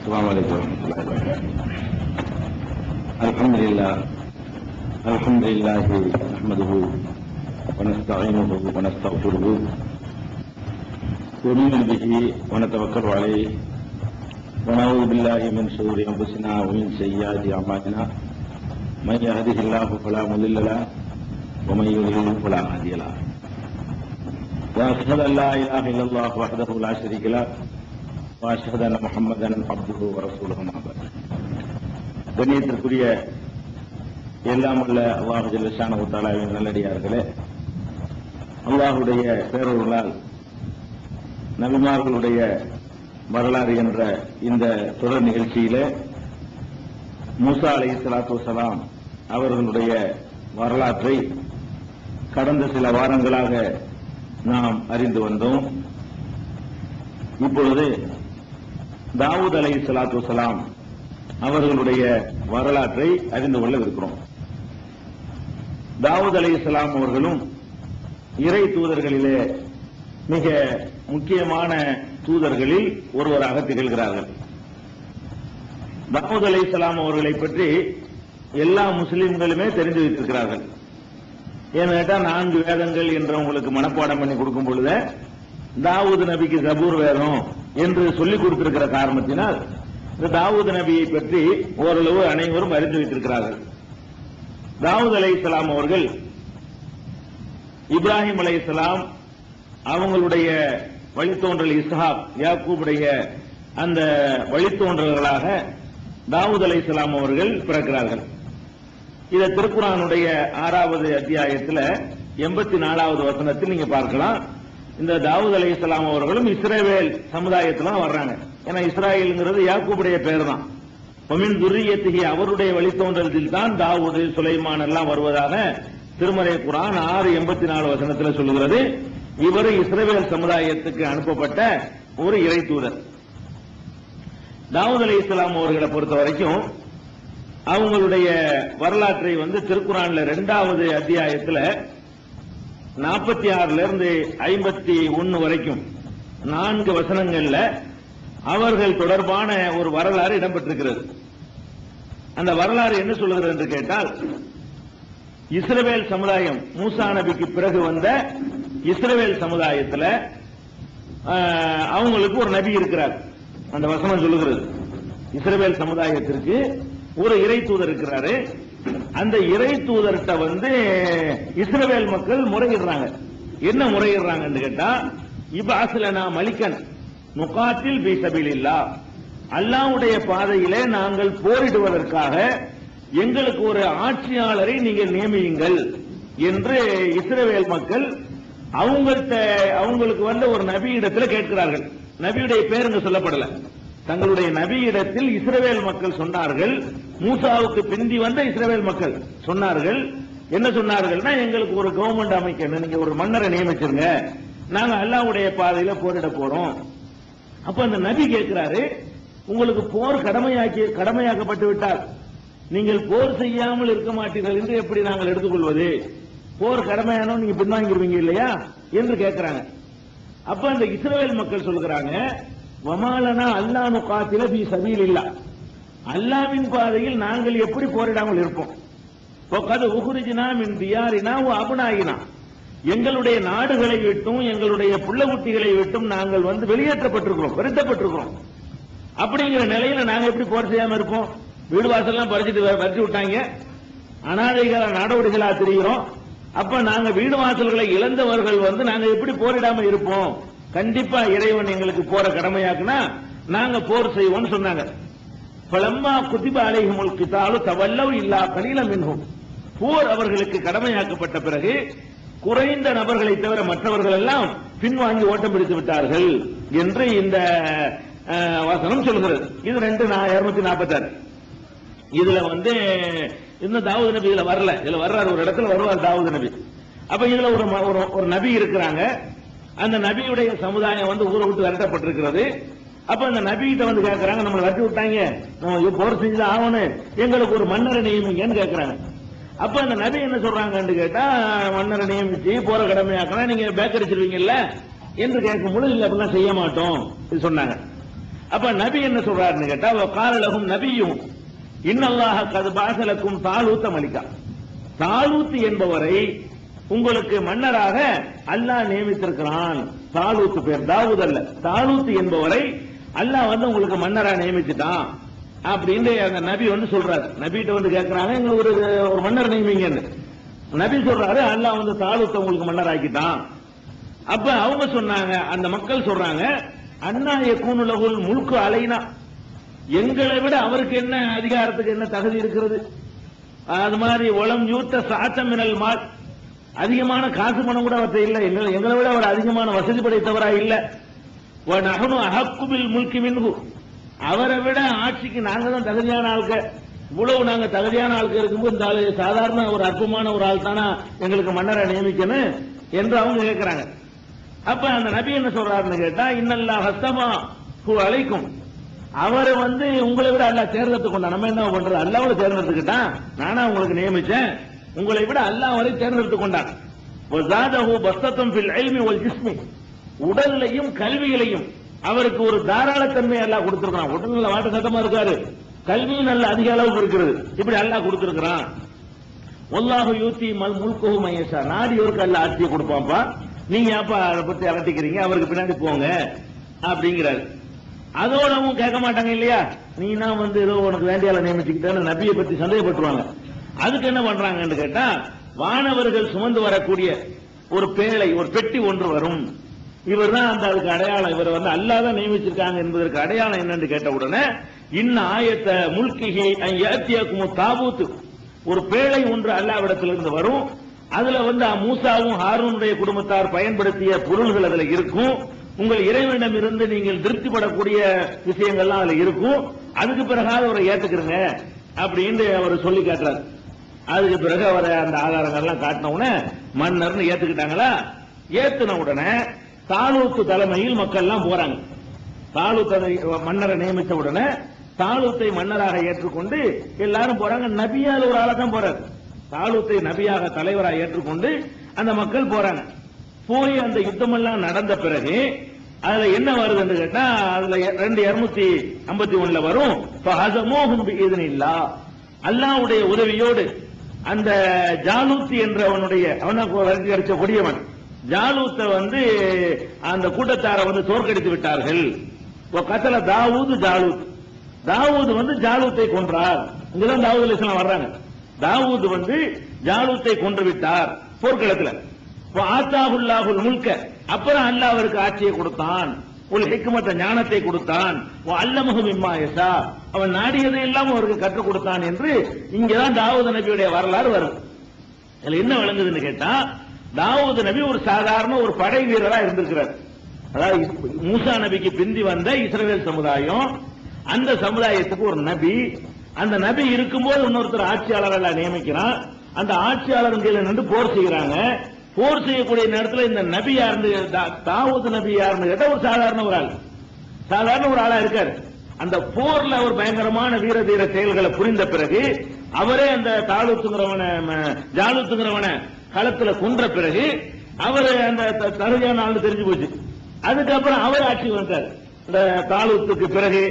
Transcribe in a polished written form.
السلام عليكم ورحمة الله وبركاته. الحمد لله نحمده ونستعينه ونستغفره ونؤمن به ونتوكل عليه ونعوذ بالله من شرور أنفسنا ومن سيئات أعمالنا من يهده الله فلا مضل له ومن يضلل فلا هادي له وأشهد أن لا إله إلا الله وحده لا شريك له وأشهد أن محمدا عبده ورسوله أما بعد. கண்ணியத்திற்குரிய எல்லாம் உள்ள அல்லாஹ் ஜல்ல ஷானஹு தஆலாவின் நல்லடியார்களே, அல்லாஹ்வுடைய பேரருளால் நபிமார்களுடைய வரலாறு என்ற இந்த தொடர் நிகழ்ச்சியிலே மூசா அலைஹிஸ்ஸலாத்து வஸ்ஸலாம் அவர்களுடைய வரலாற்றை கடந்த சில வாரங்களாக நாம் அறிந்து வந்தோம். இப்பொழுது தாவூத் அலைஹிஸ்ஸலாத்து வஸ்ஸலாம் அவர்களுடைய வரலாற்றை அறிந்து கொள்ளவிருக்கிறோம். தாவூத் அலைஹிஸ்ஸலாம் அவர்களும் இறை தூதர்களிலே மிக முக்கியமான தூதர்களில் ஒருவராக திகழ்கிறார்கள். தாவூத் அலைஹிஸ்ஸலாம் அவர்களை பற்றி எல்லா முஸ்லிம்களுமே தெரிந்து வைத்திருக்கிறார்கள். ஏன்னா 4 வேதங்கள் என்று உங்களுக்கு மனப்பாடம் பண்ணி கொடுக்கும் பொழுது தாவூத் நபிக்கு ஜபூர் வேதம் என்று சொல்லிக் கொடுத்திருக்கிற காரணத்தினால் இந்த தாவூத் நபியை பற்றி ஓரளவு அனைவரும் அறிந்து வைத்திருக்கிறார்கள். தாவூத் அலைஹிஸ்ஸலாம் அவர்கள் இப்ராஹிம் அலைஹிஸ்ஸலாம் அவங்களுடைய வழித்தோன்றல் இஸ்ஹாக் யாக்கூபுடைய அந்த வழித்தோன்றல்களாக தாவூத் அலைஹிஸ்ஸலாம் அவர்கள் பிறக்கிறார்கள். இதை திருக்குர்ஆனுடைய 6வது அத்தியாயத்தில் 84வது வசனத்தில் நீங்க பார்க்கலாம். இந்த தாவூத் அலைஹிஸ்ஸலாம் அவர்களும் இஸ்ரவேல் சமுதாயத்தில் வர்றாங்க. ஏன்னா இஸ்ராயேல்ங்கிறது யாக்கூபுடைய பெயர் தான். ஒமின் துர்ரியத்திகி அவருடைய வழித்தோன்றலில் தான் தாவூது சுலைமான் எல்லாம் வருவதாக திருமறை குர்ஆன் 6:84 வசனத்தில் சொல்லுகிறது. இவர் இஸ்ரவேல் சமுதாயத்துக்கு அனுப்பப்பட்ட ஒரு இறை தூதர். தாவூத் அலைஹிஸ்ஸலாம் அவர்களை பொறுத்த வரைக்கும் அவங்களுடைய வரலாற்றை திருக்குர்ஆன்ல 2வது அத்தியாயத்தில் 46 இருந்து 51 வரைக்கும் 4 வசனங்கள்ல அவர்கள் தொடர்பான ஒரு வரலாறு இடம்பெற்றிருக்கிறது. அந்த வரலாறு என்ன சொல்லுகிறது என்று கேட்டால், இஸ்ரவேல் சமுதாயம் மூசா நபிக்கு பிறகு வந்த இஸ்ரவேல் சமுதாயத்தில் அவங்களுக்கு ஒரு நபி இருக்கிறார். அந்த வசனம் சொல்லுகிறது, இஸ்ரவேல் சமுதாயத்திற்கு ஒரு இறை தூதர் இருக்கிறாரு. அந்த இறை தூதர்கிட்ட இஸ்ரவேல் மக்கள் முறையிடுறாங்க. என்ன முறையிடுறாங்கன்னு கேட்டா, இப்அஸ்லனா மலிகன் நுகாத்தில் பி சபீலில்லாஹ், அல்லாஹ்வுடைய பாதையிலே நாங்கள் போரிடுவதற்காக எங்களுக்கு ஒரு ஆட்சியாளரை நீங்கள் நியமியுங்கள் என்று இஸ்ரவேல் மக்கள் அவங்களுக்கு ஒரு நபியிடத்தில் கேட்கிறார்கள். நபியுடைய பேர் இங்கு சொல்லப்படல. தங்களுடைய நபியிடத்தில் இஸ்ரவேல் மக்கள் சொன்னார்கள். மூசாவுக்கு பிந்தி வந்த இஸ்ரவேல் மக்கள் சொன்னார்கள். என்ன சொன்னார்கள்னா, எங்களுக்கு ஒரு கவர்மெண்ட் அமைக்கணும், நீங்க ஒரு மன்னரை நியமிச்சிருங்க, நாங்க அல்லாஹ்வுடைய பாதையில போரிட போறோம். அப்ப அந்த நபி கேட்கிறாரு, உங்களுக்கு போர் கடமையாக்கப்பட்டு விட்டால் நீங்கள் போர் செய்யாமல் இருக்க மாட்டீர்கள் என்று எப்படி நாங்கள் எடுத்துக்கொள்வது? போர் கடமையானோம் நீங்க பின்வாங்கிடுவீங்க இல்லையா என்று கேட்கிறாங்க. அப்ப அந்த இஸ்ரவேல் மக்கள் சொல்கிறாங்க, வமாலனா அல்லாஹ் நுகாத்தில பி சபீலில்லாஹ், அல்லாஹ்வின் பாதையில் நாங்கள் எப்படி போரிடாமல் இருப்போம்? வகத் உக்ரிஜ்னா மின் தியாரினா வ அப்னாயினா, எங்களுடைய நாடுகளை விட்டும் எங்களுடைய புள்ளகுட்டிகளை விட்டும் நாங்கள் வெளியேற்றப்பட்டிருக்கிறோம், விரட்டப்பட்டிருக்கிறோம். அப்படிங்கிற நிலையில நாங்க எப்படி போர் செய்யாம இருப்போம்? வீடு வாசல்லாம் பறிச்சு விட்டாங்க, அனாதைகள நாடோடிகளா தெரிகிறோம். அப்ப நாங்க வீடு வாசல்களை இழந்தவர்கள் நாங்க எப்படி போரிடாம இருப்போம்? கண்டிப்பா இறைவன் எங்களுக்கு போற கடமையாக்குனா நாங்க போர் செய்வோம்னு சொன்னாங்க. பலம்மா குதிப அலைஹிமுல் கிதாலு தவல்லவ் இல்லா கலீலம் மின்ஹும், போர் அவர்களுக்கு கடமையாக்கப்பட்ட பிறகு குறைந்த நபர்களை தவிர மற்றவர்கள் எல்லாம் பின்வாங்கி ஓட்டம் பிடித்து விட்டார்கள் என்று இந்த வசனம் சொல்கிறது. இது 246. இதுல இன்னும் தாவூத் நபி இதுல வரல. இதுல வர்றாரு, ஒரு இடத்துல வருவார் தாவூத் நபி. அப்ப இதுல ஒரு நபி இருக்கிறாங்க. அந்த நபியுடைய சமுதாயம் ஊரை விட்டு விரட்டப்பட்டிருக்கிறது. அப்ப அந்த நபிகிட்ட கேட்கறாங்க, நம்மளை விரட்டி விட்டாங்க, நம்ம போர் செஞ்சுதான் ஆகணும், எங்களுக்கு ஒரு மன்னரை நியமிங்கன்னு கேட்கறாங்க. அப்ப அந்த நபி என்ன சொல்றாங்கன்னு கேட்டா, மன்னரை நியமிச்சு போற கடமையாக்கணும், நீங்க பேக்கரிச்சிருவீங்கல்ல என்று கேட்கும் பொழுது இல்ல அப்படிலாம் செய்ய மாட்டோம் சொன்னாங்க. அப்ப நபி என்ன சொல்றாருன்னு கேட்டா காலலகும் நபியும் இன்னல்லாஹ கது பாசலக்கும் தாலூத்த மலிக்கா, தாலூத் என்பவரை உங்களுக்கு மன்னராக அல்லாஹ் நியமித்திருக்கிறான். தாலூத் பேர் தாவூத் அல்ல, தாலூத் என்பவரை அல்லாஹ் வந்து உங்களுக்கு மன்னரா நியமிச்சுட்டான் அப்படின்னு அந்த நபி வந்து சொல்றாரு. நபிட்ட வந்து கேட்கிறாங்க, எங்களுக்கு ஒரு மன்னர் நியமிங்கன்னு. நபி சொல்றாரு, அல்லாஹ் வந்து தாலூத் உங்களுக்கு மன்னர் ஆக்கிட்டான். அப்ப அவங்க சொன்னாங்க, அந்த மக்கள் சொல்றாங்க, அண்ணா யகூனு லஹுல் முல்கு அலைனா, எங்களை விட அவருக்கு என்ன அதிகாரத்துக்கு என்ன தகுதி இருக்கிறது? அது மாதிரி ஒலம் யூத்த சாத்தம் மினல் மால், அதிகமான காசு பணம் கூட அவர்கிட்ட இல்ல, எங்களை விட அவர் அதிகமான வசதி படைத்தவரா இல்ல. நஹனு அஹக்கு பில் முல்கி மின்ஹு, அவரை விட ஆட்சிக்கு நாங்க தான் தகுதியான ஆட்கள். இவ்வளவு நாங்க தகுதியான ஆட்கள் இருக்கும்போது இந்த ஆளு சாதாரண ஒரு அற்பமான ஒரு ஆள் தானா எங்களுக்கு மன்னரை நியமிக்கணும் என்று அவங்க கேட்கிறாங்க. அப்ப அந்த நபி என்ன சொல்றாருன்னு கேட்டா, இன்னல்லாஹ் ஹஸ்தமா ஹு அலைக்கும், அவரை வந்து உங்களை விட அல்லாஹ் தேர்ந்தெடுத்து கொண்டான். நம்ம என்ன பண்றது, அல்லாஹ்வோட தேர்ந்தெடுத்துக்கிட்டான், நானா உங்களுக்கு நியமிச்சேன், உங்களை விட அல்லாஹ் வரை தேர்ந்தெடுத்து கொண்டான். வஸாதஹு பஸ்தத்தம் ஃபில் இல்மி வல் ஜிஸ்மி, உடல்லையும் கல்வியிலையும் அவருக்கு ஒரு தாராளத்தன்மை அல்லாஹ் கொடுத்திருக்கான். உடல்ல வாட்ட சட்டமா இருக்காரு, கல்வியும் நல்ல அதிக அளவுக்கு இருக்கிறது, இப்படி அல்லாஹ் கொடுத்திருக்கிறான். வல்லாஹு யூத்தி மல் முல்குஹு மய்யஷா, நாடியோருக்கு அல்லாஹ் ஆட்சியை கொடுப்பான்ப்பா, நீங்க அப்பா அதை பத்தி அலட்டிக்கிறீங்க, அவருக்கு பின்னாடி போங்க அப்படிங்கிறாரு. அதோடவும் கேட்க மாட்டாங்க இல்லையா, நீனா வந்து ஏதோ உனக்கு வேண்டியால நியமிச்சுக்கிட்டேன்னு நபியை பத்தி சந்தேகப்பட்டுருவாங்க. அதுக்கு என்ன பண்றாங்கன்னு கேட்டா, வானவர்கள் சுமந்து வரக்கூடிய ஒரு பேழை, ஒரு பெட்டி ஒன்று வரும், இவர் தான் அந்த அதுக்கு அடையாளம், இவர் வந்து அல்லாஹ் தான் நியமிச்சிருக்காங்க என்பதற்கு அடையாளம் என்னன்னு கேட்ட உடனே, இன்ன ஆயத்த முல்கிஹி அய்யாத்தியக்கும் தாபூத், ஒரு பேழை ஒன்று அல்லாஹ்விடத்திலிருந்து வரும், அதுல வந்து மூசாவும் ஹாரூனுடைய குடும்பத்தார் பயன்படுத்திய பொருள்கள் அதுல இருக்கும், உங்கள் இறைவனிடம் இருந்து நீங்கள் திருப்திப்படக்கூடிய விஷயங்கள்லாம் அதுல இருக்கும், அதுக்கு பிறகு அவரை ஏத்துக்கிறங்க அப்படின்னு அவர் சொல்லி காட்டுறாரு. அதுக்கு பிறகு அவரை அந்த ஆதாரங்கள்லாம் காட்டின உடனே மன்னர்னு ஏத்துக்கிட்டாங்களா. ஏத்துன உடனே தாலூத்து தலைமையில் மக்கள் எல்லாம் போறாங்க. தாலூத்தை மன்னரை நியமித்த உடனே தாலூத்தை மன்னராக ஏற்றுக்கொண்டு எல்லாரும் போறாங்க. நபியால் ஒரு ஆளை தான் போறாரு, தாலூத்தை நபியாக தலைவராக ஏற்றுக்கொண்டு அந்த மக்கள் போறாங்க. போய் அந்த யுத்தமெல்லாம் நடந்த பிறகு அதுல என்ன வருதுன்னு கேட்டா, அதுல 251 வரும், அல்லாஹ்வுடைய உதவியோடு அந்த ஜாலூத் என்றவனுடைய அவனுக்கு கிடைச்ச கொடியவன் ஜாலூத்தை வந்து அந்த கூட்டத்தாரை வந்து தோற்கடித்து விட்டார்கள். கத்தல தாவூது ஜாலூத், தாவூது வந்து ஜாலூத்தை கொன்றார். இங்கதான் தாவூத் அலைஹிஸ்ஸலாம் வர்றாங்க. தாவூது வந்து ஜாலூத்தை கொன்று விட்டார் போர்க்களத்தில். ஆத்தாஹுல்லாஹுல் முல்க, அப்புறம் அல்லாஹ் அவருக்கு ஆட்சியை கொடுத்தான், ஒரு ஹிக்மத்த ஞானத்தை கொடுத்தான், அல்லமஹு மிம்மா யஷா, அவன் நாடியதை எல்லாம் அவருக்கு கற்றுக் கொடுத்தான் என்று இங்கதான் தாவூது நபியுடைய வரலாறு வரும். இதுல என்ன விளங்குதுன்னு கேட்டா, தாவூது நபி ஒரு சாதாரண ஒரு படை வீரரா இருந்திருக்கிறார். அதாவது மூசா நபிக்கு பிந்தி வந்த இஸ்ரவேல் சமுதாயம், அந்த சமுதாயத்துக்கு ஒரு நபி, அந்த நபி இருக்கும்போது இன்னொருத்தர் ஆட்சியாளர்களா நியமிக்கிறான். அந்த ஆட்சியாளர் கீழே நின்று போர் செய்யறாங்க. போர் செய்யக்கூடிய நேரத்தில் இந்த நபி யாருன்னு தாவூது நபி யாருன்னு கேட்டா ஒரு சாதாரண ஒரு ஆள், சாதாரண ஒரு ஆளா இருக்காரு. அந்த போர்ல அவர் பயங்கரமான வீர தீர செயல்களை புரிந்த பிறகு அவரே அந்த ஜாலூத்துங்கிறவனை களத்துல கொன்ற பிறகு அவர் அந்த தகுதியான ஆள் தெரிஞ்சு போச்சு. அதுக்கப்புறம் அவர் ஆட்சி வந்தார். இந்த தாலூத்துக்கு பிறகு